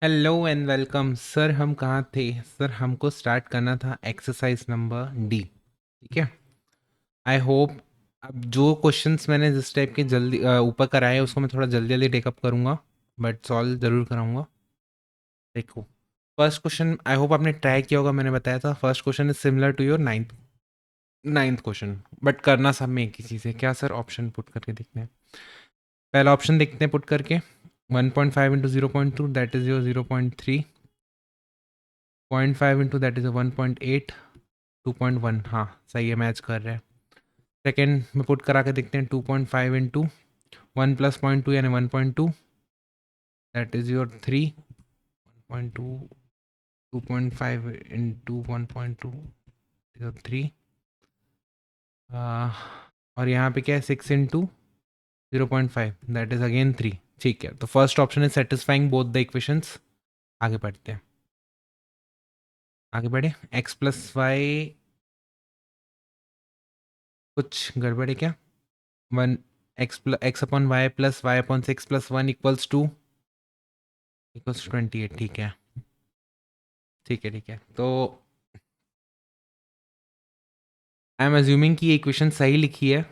Hello and welcome sir. हम कहाँ थे सर? हमको स्टार्ट करना था एक्सरसाइज नंबर डी। ठीक है। आई होप अब जो क्वेश्चंस मैंने जिस टाइप के जल्दी ऊपर कराए हैं उसको मैं थोड़ा जल्दी जल्दी टेकअप करूँगा, बट सॉल्व ज़रूर कराऊँगा। देखो, फर्स्ट क्वेश्चन आई होप आपने ट्राई किया होगा। मैंने बताया था first question is similar to your ninth ninth question, but करना सब में एक ही चीज़ है। क्या सर? ऑप्शन पुट करके देखते हैं। पहला ऑप्शन देखते हैं पुट करके। 1.5 into 0.2 that is your 0.3, 0.5 into that is 1.8, 2.1। हाँ सही है, मैच कर रहे हैं। सेकेंड में पुट करा के देखते हैं। 2.5 इंटू 1 प्लस 0.2 यानी 1.2 दैट इज़ योर 3, 1.2, 2.5 इंटू 1.2 3। और यहाँ पे क्या है? 6 इंटू 0.5 दैट इज़ अगेन 3। ठीक है, तो first option is satisfying both the equations. आगे बढ़ते हैं। आगे बढ़े। एक्स प्लस वाई, कुछ गड़बड़ है क्या? 1 X upon Y plus Y upon 6 plus 1 equals 28। ठीक है, ठीक है, ठीक है। तो आई एम अज्यूमिंग कि ये इक्वेशन सही लिखी है।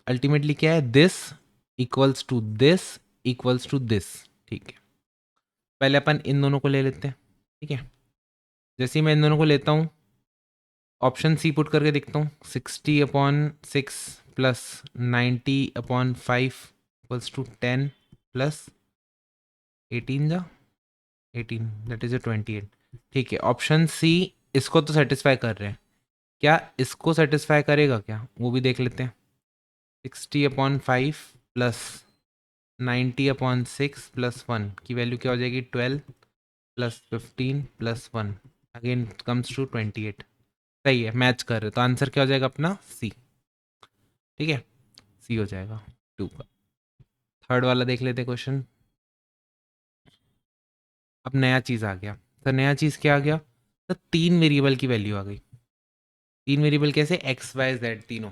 अल्टीमेटली क्या है? This equals to this equals to this. ठीक है, पहले अपन इन दोनों को ले लेते हैं। ठीक है, जैसे ही मैं इन दोनों को लेता हूँ, ऑप्शन सी पुट करके देखता हूँ। 60/6 प्लस 90/5 इक्वल्स टू 10 प्लस 18 जा 18 दैट इज 28। ठीक है, ऑप्शन सी इसको तो सेटिस्फाई कर रहे हैं। क्या इसको सेटिस्फाई करेगा क्या, वो भी देख लेते हैं। 60/5 प्लस 90/6 प्लस 1 की वैल्यू क्या हो जाएगी? 12 plus 15 plus 1 again comes to 28। सही है, मैच कर रहे, तो आंसर क्या हो जाएगा अपना? सी। ठीक है, सी हो जाएगा 2 का। थर्ड वाला देख लेते क्वेश्चन। अब नया चीज़ आ गया। तो नया चीज़ क्या आ गया? तो 3 वेरिएबल की वैल्यू आ गई। 3 वेरिएबल कैसे? एक्स वाई जेड तीनों।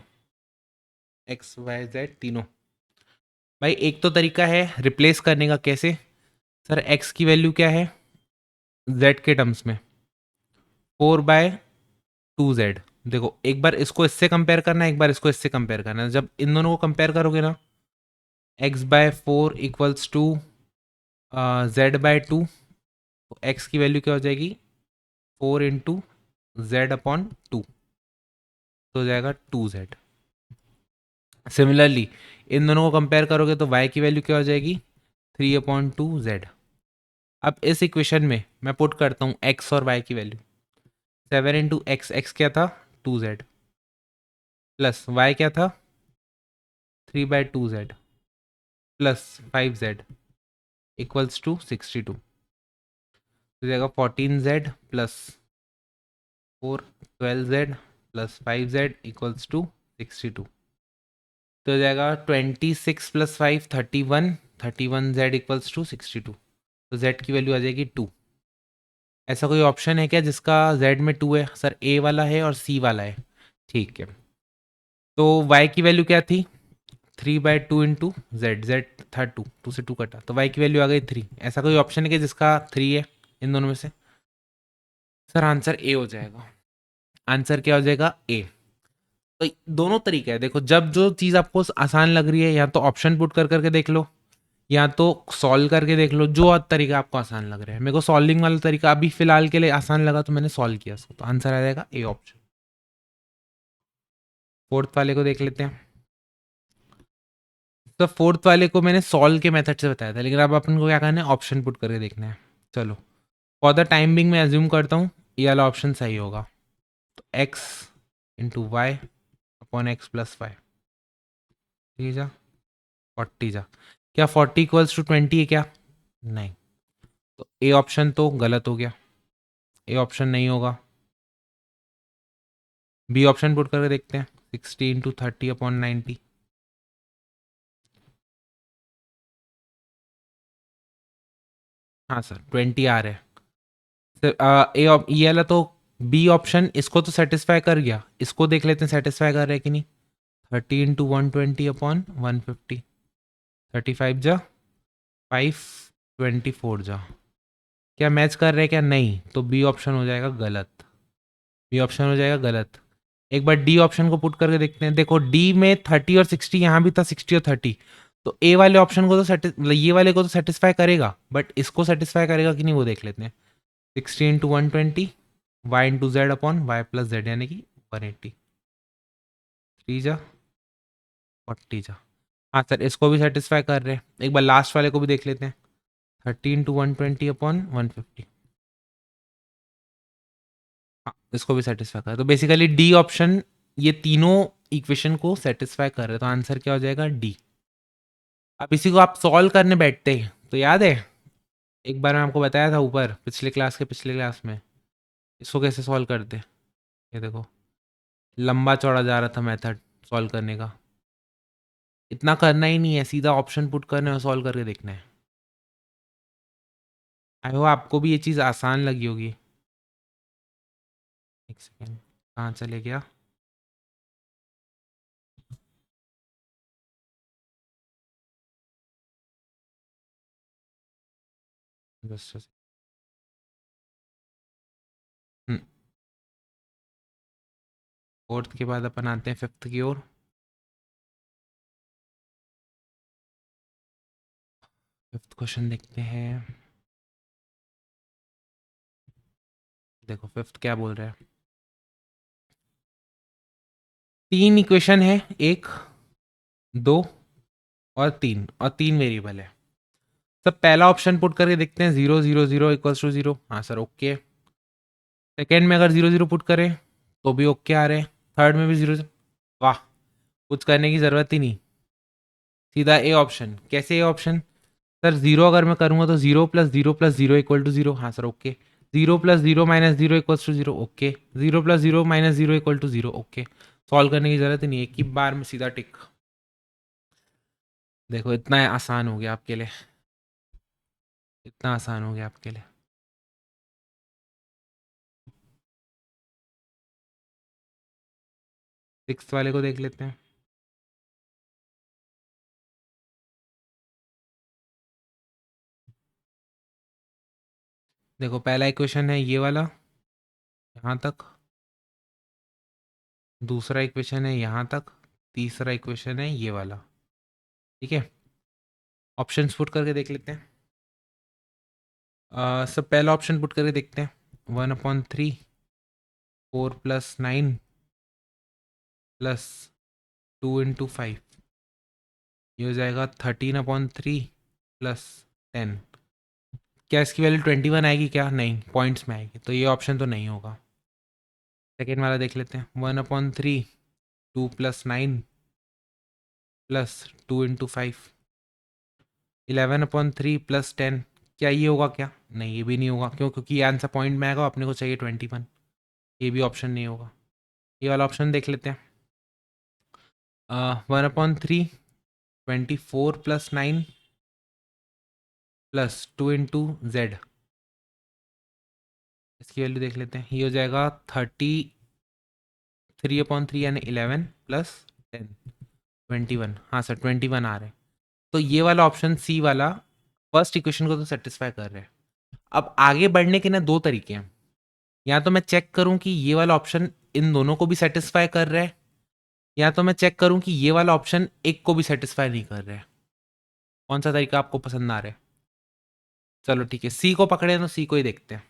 एक्स वाई जेड तीनों। भाई एक तो तरीका है रिप्लेस करने का। कैसे? सर एक्स की वैल्यू क्या है जेड के टर्म्स में? 4/2 जेड। देखो, एक बार इसको इससे कंपेयर करना है, एक बार इसको इससे कंपेयर करना है। जब इन दोनों को कंपेयर करोगे ना, x/4 इक्वल्स टू z/2, तो x की वैल्यू क्या हो जाएगी? 4 इंटू z/2, तो हो जाएगा 2z। सिमिलरली इन दोनों को कंपेयर करोगे तो y की वैल्यू क्या हो जाएगी? 3/2z। अब इस इक्वेशन में मैं पुट करता हूँ x और y की वैल्यू। 7 इंटू एक्स क्या था? 2z प्लस y क्या था? 3/2z plus 5z equals to 62। तो जाएगा 14z plus 12z plus 5z equals to 62। तो हो जाएगा 26 प्लस 5 31, 31z इक्वल्स टू 62। तो z की वैल्यू आ जाएगी 2। ऐसा कोई ऑप्शन है क्या जिसका z में 2 है? सर a वाला है और c वाला है। ठीक है, तो y की वैल्यू क्या थी? 3/2 इंटू जेड। जेड था 2, 2 से 2 कटा, तो y की वैल्यू आ गई 3। ऐसा कोई ऑप्शन है कि जिसका 3 है इन दोनों में से? सर आंसर ए हो जाएगा। आंसर क्या हो जाएगा? ए। तो दोनों तरीके हैं। देखो, जब जो चीज़ आपको आसान लग रही है, या तो ऑप्शन पुट कर करके देख लो, या तो सॉल्व करके देख लो। जो तरीका आपको आसान लग रहा है। मेरे को सॉल्विंग वाला तरीका अभी फिलहाल के लिए आसान लगा, तो मैंने सॉल्व किया इसको। तो आंसर आ जाएगा ए ऑप्शन। फोर्थ वाले को देख लेते हैं। तो फोर्थ वाले को मैंने सॉल्व के मेथड से बताया था, लेकिन अब अपन को क्या करना है? ऑप्शन पुट करके देखना है। चलो, फॉर द टाइम बिंग मैं एज्यूम करता हूँ ये वाला ऑप्शन सही होगा। तो X into Y upon X plus Y. ठीक है जा 40 जा। क्या 40 इक्वल्स टू 20 है क्या? नहीं। तो ए ऑप्शन तो गलत हो गया, ए ऑप्शन नहीं होगा। बी ऑप्शन पुट करके देखते हैं। 60 इंटू 30/90। हाँ सर, 20 आ रहा है। सर ये वाला तो बी ऑप्शन इसको तो सेटिस्फाई कर गया। इसको देख लेते हैं सेटिस्फाई कर रहा है कि नहीं। 30 इंटू 120/150। 35 जा 5, 24 जा क्या मैच कर रहे हैं क्या? नहीं, तो बी ऑप्शन हो जाएगा गलत। बी ऑप्शन हो जाएगा गलत। एक बार डी ऑप्शन को पुट करके देखते हैं। देखो डी में 30 और 60, यहाँ भी था 60 और 30, तो ए वाले ऑप्शन को तो मतलब ये वाले को तो सेटिस्फाई करेगा, बट इसको सेटिस्फाई करेगा कि नहीं वो देख लेते हैं। 60 into 120 Y into Z upon Y plus Z, यानी कि 180, 3 जा 40 जा। हाँ सर, इसको भी सेटिस्फाई कर रहे हैं। एक बार लास्ट वाले को भी देख लेते हैं। 30 इंटू 120 अपॉन 150, हाँ इसको भी सेटिस्फाई कर। तो बेसिकली डी ऑप्शन ये तीनों इक्वेशन को सेटिस्फाई कर रहे हैं, तो आंसर क्या हो जाएगा? डी। अब इसी को आप सॉल्व करने बैठते हैं तो याद है एक बार मैं आपको बताया था ऊपर पिछले क्लास के पिछले क्लास में, इसको कैसे सॉल्व करते? ये देखो, लंबा चौड़ा जा रहा था मेथड सॉल्व करने का। इतना करना ही नहीं है, सीधा ऑप्शन पुट करना है और सॉल्व करके देखना है। आई होप आपको भी ये चीज़ आसान लगी होगी। एक सेकेंड, कहाँ चले गया? बस फोर्थ के बाद अपन आते हैं फिफ्थ की ओर। फिफ्थ क्वेश्चन देखते हैं। देखो फिफ्थ क्या बोल रहा है। तीन इक्वेशन है, एक, दो और तीन, और तीन वेरिएबल है। सब पहला ऑप्शन पुट करके देखते हैं, 0 0 0 इक्वल्स टू 0। हाँ सर ओके। सेकेंड में अगर 0 0 पुट करें तो भी ओके आ रहे हैं। थर्ड में भी 0। वाह, कुछ करने की ज़रूरत ही नहीं, सीधा ए ऑप्शन। कैसे ए ऑप्शन? सर 0 अगर मैं करूँगा तो 0 + 0 + 0 इक्वल टू 0। हाँ sir okay. 0 + 0 - 0 equals to 0। Okay. 0 + 0 - 0 equal to 0। Okay. Solve करने की ज़रूरत ही नहीं है, एक ही बार में सीधा टिक। देखो इतना आसान हो गया आपके लिए, इतना आसान हो गया आपके लिए। सिक्स वाले को देख लेते हैं। देखो पहला इक्वेशन है ये वाला, यहाँ तक। दूसरा इक्वेशन है यहाँ तक। तीसरा इक्वेशन है ये वाला। ठीक है, ऑप्शंस पुट करके देख लेते हैं। सब पहला ऑप्शन पुट करके देखते हैं। 1/3 4 + 9 +2 × 5, ये हो जाएगा 13/3 +10। क्या इसकी वैल्यू 21 आएगी? क्या नहीं, पॉइंट्स में आएगी, तो ये ऑप्शन तो नहीं होगा। सेकेंड वाला देख लेते हैं। 1/3 2 + 9 +2 × 5, 11/3 +10। क्या ये होगा? क्या नहीं, ये भी नहीं होगा। क्यों? क्योंकि ये आंसर पॉइंट में आएगा, अपने को चाहिए 21। ये भी ऑप्शन नहीं होगा। ये वाला ऑप्शन देख लेते हैं। 1/3 24 + 9 +2 × Z, इसकी वैल्यू देख लेते हैं। ये हो जाएगा 33/3 यानी 11 + 10 21। हाँ सर 21 आ रहे हैं। तो ये वाला ऑप्शन सी वाला फर्स्ट इक्वेशन को तो सेटिस्फाई कर रहे हैं। अब आगे बढ़ने के ना दो तरीके हैं। या तो मैं चेक करूं कि ये वाला ऑप्शन इन दोनों को भी सेटिस्फाई कर रहा है, या तो मैं चेक करूं कि ये वाला ऑप्शन एक को भी सेटिस्फाई नहीं कर रहा है। कौन सा तरीका आपको पसंद आ रहा है? चलो ठीक है, सी को पकड़े तो सी को ही देखते हैं।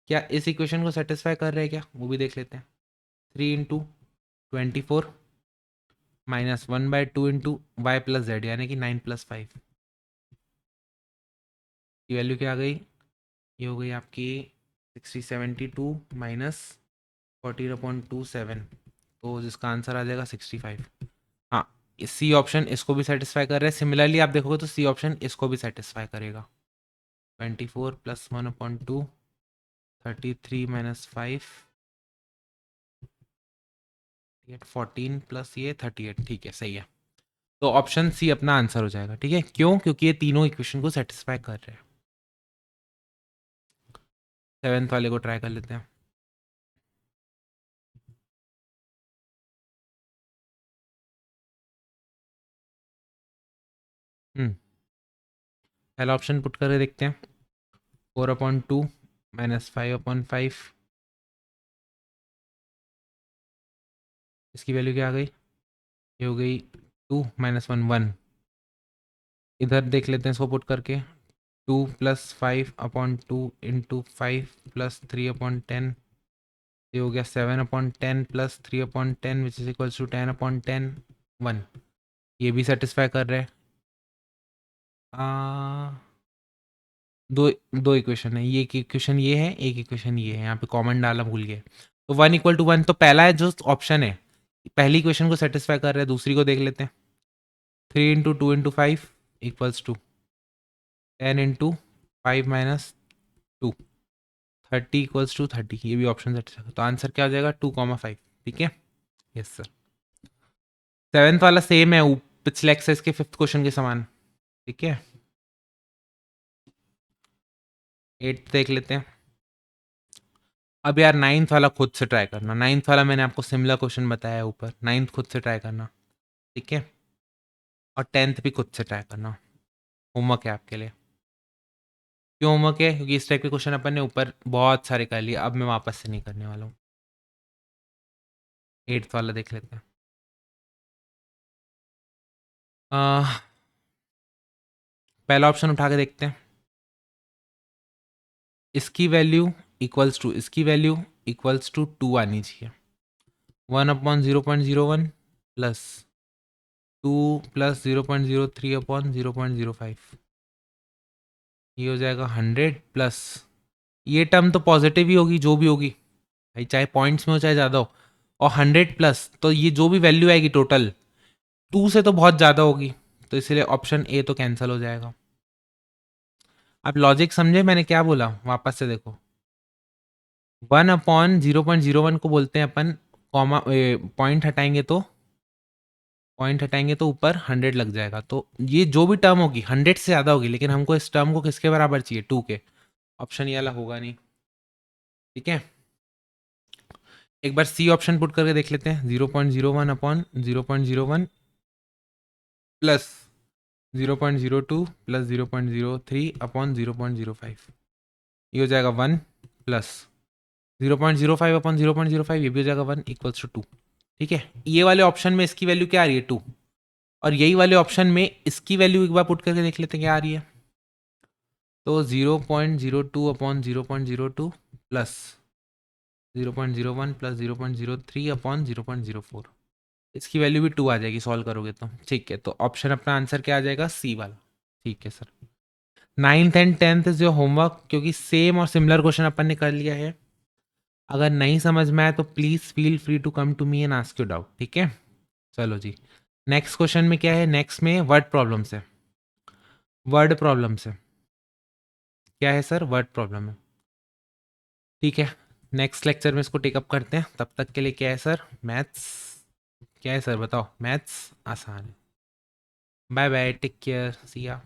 क्या इस इक्वेशन को सेटिस्फाई कर रहे हैं क्या, वो भी देख लेते हैं। 3 × 24 -1/2 × y + z, यानी कि 9 + 5 की वैल्यू क्या आ गई? ये हो गई आपकी 60/72 -14/27, तो जिसका आंसर आ जाएगा 65। हाँ, सी ऑप्शन इसको भी सेटिस्फाई कर रहा है। सिमिलरली आप देखोगे तो सी ऑप्शन इसको भी सेटिस्फाई करेगा। 24 + 1/2 33 - 5 14 + ये 38। ठीक है, सही है। तो ऑप्शन सी अपना आंसर हो जाएगा। ठीक है, क्यों? क्योंकि ये तीनों इक्वेशन को सेटिस्फाई कर रहे हैं। सेवेंथ वाले को ट्राई कर लेते हैं। पहला ऑप्शन पुट करके देखते हैं। 4/2 माइनस 5/5, इसकी वैल्यू क्या आ गई, ये हो गई 2 माइनस 1 1। इधर देख लेते हैं इसको पुट करके, 2 + 5/2 इंटू 5 + 3/10, ये हो गया 7/10 + 3/10 विच इज इक्वल्स टू 10/10 1। ये भी सेटिस्फाई कर रहे हैं। दो दो इक्वेशन है, ये एक इक्वेशन ये है, एक इक्वेशन ये है, यहाँ पे कॉमन डालना भूल गए। तो 1 = 1, तो पहला है जो ऑप्शन है पहली इक्वेशन को सेटिस्फाई कर रहा है। दूसरी को देख लेते हैं, 3 × 2 × 5 equals to 10 × 5 minus 2, 30 equals to 30। ये भी ऑप्शन सेटिस्फाई, तो आंसर क्या हो जाएगा 2,5। ठीक है, यस सर। सेवेंथ वाला सेम है पिछले एक्सरसाइज के 5th क्वेश्चन के समान। ठीक है, 8th देख लेते हैं। अब यार 9th वाला खुद से ट्राई करना। 9th वाला मैंने आपको सिमिलर क्वेश्चन बताया है ऊपर, 9th खुद से ट्राई करना। ठीक है, और 10th भी खुद से ट्राई करना, होमवर्क है आपके लिए। क्यों होमवर्क है? क्योंकि इस टाइप के क्वेश्चन अपन ने ऊपर बहुत सारे कर लिए, अब मैं वापस से नहीं करने वाला हूँ। 8th वाला देख लेते हैं। पहला ऑप्शन उठा के देखते हैं। इसकी वैल्यू इक्वल्स टू 2 आनी चाहिए। 1/0.01 प्लस 2 + 0.03/0.05, ये हो जाएगा 100 प्लस, ये टर्म तो पॉजिटिव ही होगी जो भी होगी भाई, चाहे पॉइंट्स में हो चाहे ज़्यादा हो, और 100 प्लस तो ये जो भी वैल्यू आएगी टोटल 2 से तो बहुत ज़्यादा होगी, तो इसलिए ऑप्शन ए तो कैंसिल हो जाएगा। आप लॉजिक समझे मैंने क्या बोला? वापस से देखो, 1/0.01 को बोलते हैं अपन, कॉमा पॉइंट हटाएंगे तो ऊपर 100 लग जाएगा, तो ये जो भी टर्म होगी 100 से ज़्यादा होगी, लेकिन हमको इस टर्म को किसके बराबर चाहिए? 2 के। ऑप्शन ये वाला होगा नहीं। ठीक है, एक बार सी ऑप्शन पुट करके देख लेते हैं। 0.01/0.01 प्लस 0.02 प्लस 0.03/0.05, ये हो जाएगा 1 प्लस 0.05/0.05, ये भी हो जाएगा 1 इक्वल्स टू 2। ठीक है, ये वाले ऑप्शन में इसकी वैल्यू क्या आ रही है? 2। और यही वाले ऑप्शन में इसकी वैल्यू एक बार पुट करके देख लेते हैं क्या आ रही है। तो 0.02/0.02 प्लस 0.01 प्लस 0.03/0.04, इसकी वैल्यू भी 2 आ जाएगी सॉल्व करोगे तो। ठीक है, तो ऑप्शन अपना आंसर क्या आ जाएगा? सी वाला। ठीक है sir. 9th and 10th is your homework, क्योंकि सेम और सिमिलर क्वेश्चन अपन ने कर लिया है। अगर नहीं समझ में आए तो please feel free to come to me and ask your doubt. ठीक है, चलो जी। नेक्स्ट क्वेश्चन में क्या है? नेक्स्ट में वर्ड प्रॉब्लम से, वर्ड प्रॉब्लम से क्या है सर? वर्ड प्रॉब्लम है। ठीक है, नेक्स्ट लेक्चर में इसको टेकअप करते हैं। तब तक के लिए क्या है सर? मैथ्स क्या है सर? बताओ। मैथ्स आसान है। बाय बाय, टेक केयर, सी या।